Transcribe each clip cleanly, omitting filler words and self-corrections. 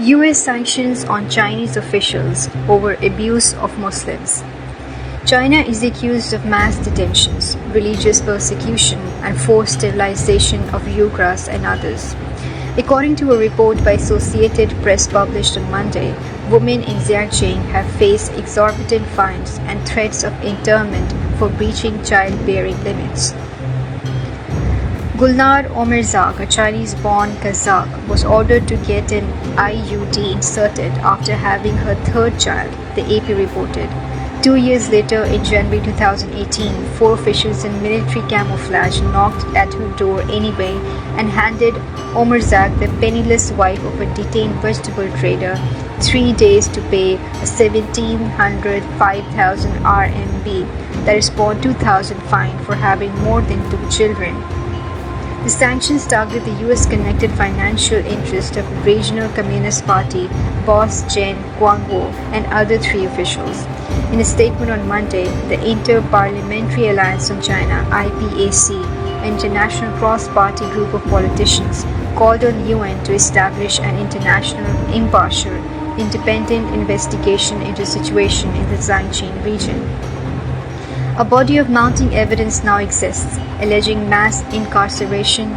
US sanctions on Chinese officials over abuse of Muslims. China is accused of mass detentions, religious persecution, and forced sterilization of Uighurs and others. According to a report by Associated Press published on Monday, women in Xinjiang have faced exorbitant fines and threats of internment for breaching childbearing limits. Gulnar Omirzakh, a Chinese-born Kazakh, was ordered to get an IUD inserted after having her third child, the AP reported. 2 years later, in January 2018, 4 officials in military camouflage knocked at her door anyway and handed Omirzakh, the penniless wife of a detained vegetable trader, 3 days to pay a 1,705,000 RMB, that is about 2,000 fine for having more than 2 children. The sanctions target the US-connected financial interest of regional Communist Party boss Chen Quanguo and other 3 officials. In a statement on Monday, the Inter-Parliamentary Alliance on China (IPAC), an international cross-party group of politicians, called on the UN to establish an international, impartial, independent investigation into the situation in the Xinjiang region. A body of mounting evidence now exists, alleging mass incarceration,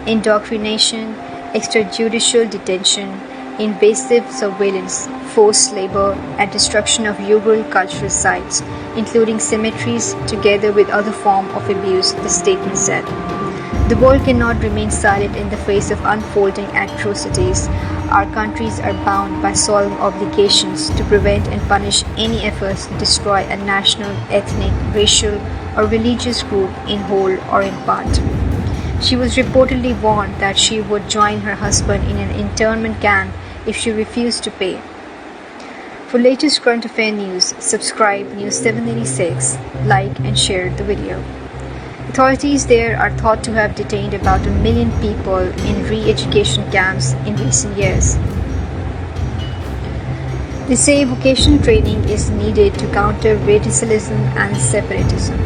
indoctrination, extrajudicial detention, invasive surveillance, forced labor, and destruction of Uyghur cultural sites, including cemeteries, together with other forms of abuse, the statement said. The world cannot remain silent in the face of unfolding atrocities. Our countries are bound by solemn obligations to prevent and punish any efforts to destroy a national, ethnic, racial, or religious group in whole or in part. She was reportedly warned that she would join her husband in an internment camp if she refused to pay. For latest current affair news, subscribe News 786, like and share the video. Authorities there are thought to have detained about 1 million people in re-education camps in recent years. They say vocational training is needed to counter radicalism and separatism.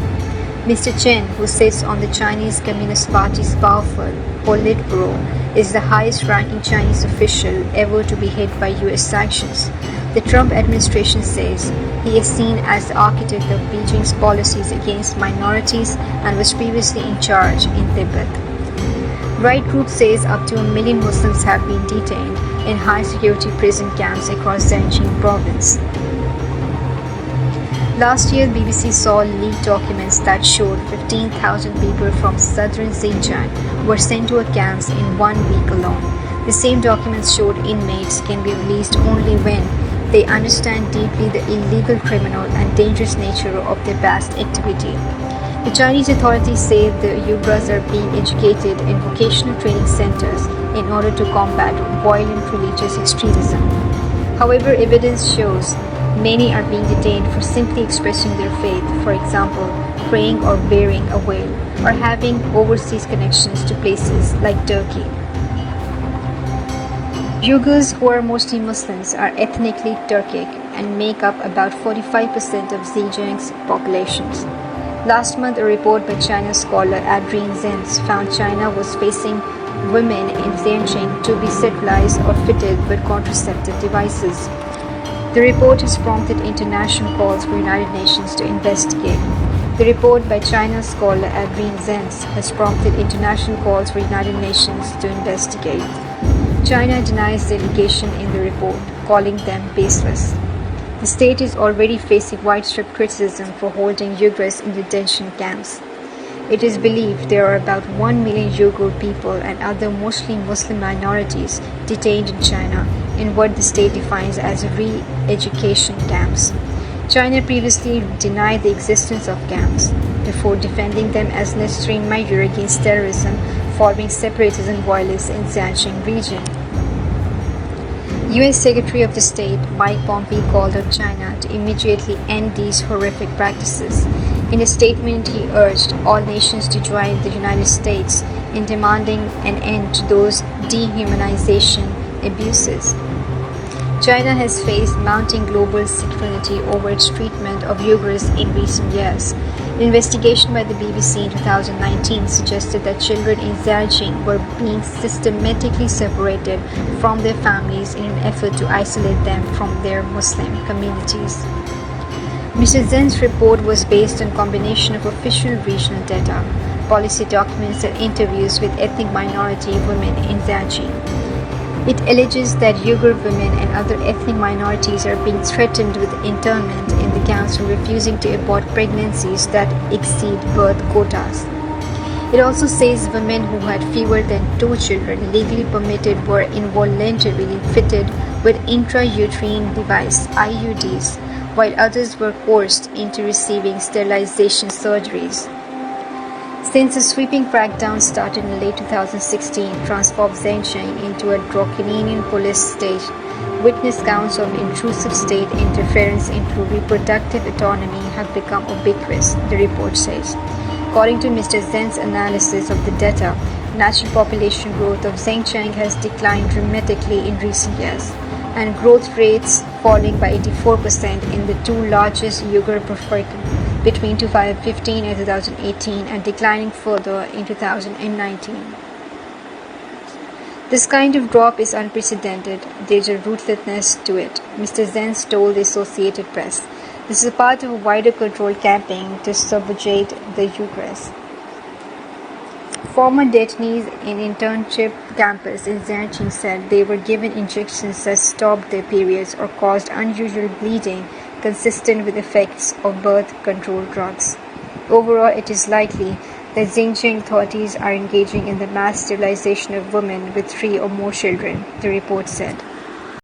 Mr. Chen, who sits on the Chinese Communist Party's powerful Politburo, is the highest-ranking Chinese official ever to be hit by US sanctions. The Trump administration says he is seen as the architect of Beijing's policies against minorities and was previously in charge in Tibet. Right group says up to 1 million Muslims have been detained in high-security prison camps across Xinjiang province. Last year, BBC saw leaked documents that showed 15,000 people from southern Xinjiang were sent to camps in 1 week alone. The same documents showed inmates can be released only when they understand deeply the illegal, criminal, and dangerous nature of their past activity. The Chinese authorities say the Uighurs are being educated in vocational training centers in order to combat violent religious extremism. However, evidence shows many are being detained for simply expressing their faith, for example, praying or wearing a veil, or having overseas connections to places like Turkey. Uyghurs, who are mostly Muslims, are ethnically Turkic and make up about 45% of Xinjiang's populations. Last month, a report by China scholar Adrian Zenz found China was facing women in Xinjiang to be sterilized or fitted with contraceptive devices. The report has prompted international calls for United Nations to investigate. The report by China scholar Adrian Zenz has prompted international calls for United Nations to investigate. China denies the allegation in the report, calling them baseless. The state is already facing widespread criticism for holding Uyghurs in detention camps. It is believed there are about 1 million Uyghur people and other mostly Muslim minorities detained in China in what the state defines as re-education camps. China previously denied the existence of camps, before defending them as necessary measure against terrorism following separatism violence in Xinjiang region. US Secretary of State Mike Pompeo called on China to immediately end these horrific practices. In a statement, he urged all nations to join the United States in demanding an end to those dehumanization abuses. China has faced mounting global scrutiny over its treatment of Uyghurs in recent years. An investigation by the BBC in 2019 suggested that children in Xinjiang were being systematically separated from their families in an effort to isolate them from their Muslim communities. Mr. Zen's report was based on a combination of official regional data, policy documents, and interviews with ethnic minority women in Xinjiang. It alleges that Uyghur women and other ethnic minorities are being threatened with internment in the camps for refusing to abort pregnancies that exceed birth quotas. It also says women who had fewer than 2 children legally permitted were involuntarily fitted with intrauterine device (IUDs), while others were coerced into receiving sterilization surgeries. Since a sweeping crackdown started in late 2016, transformed Xinjiang into a draconian police state, witness counts of intrusive state interference into reproductive autonomy have become ubiquitous, the report says. According to Mr. Zen's analysis of the data, natural population growth of Xinjiang has declined dramatically in recent years, and growth rates falling by 84% in the 2 largest Uyghur prefectures between 2015 and 2018 and declining further in 2019. This kind of drop is unprecedented. There is a ruthlessness to it, Mr. Zenz told the Associated Press. This is a part of a wider control campaign to subjugate the Uighurs. Former detainees in internship campus in Xinjiang said they were given injections that stopped their periods or caused unusual bleeding consistent with effects of birth control drugs. Overall, it is likely that Xinjiang authorities are engaging in the mass sterilization of women with 3 or more children, the report said.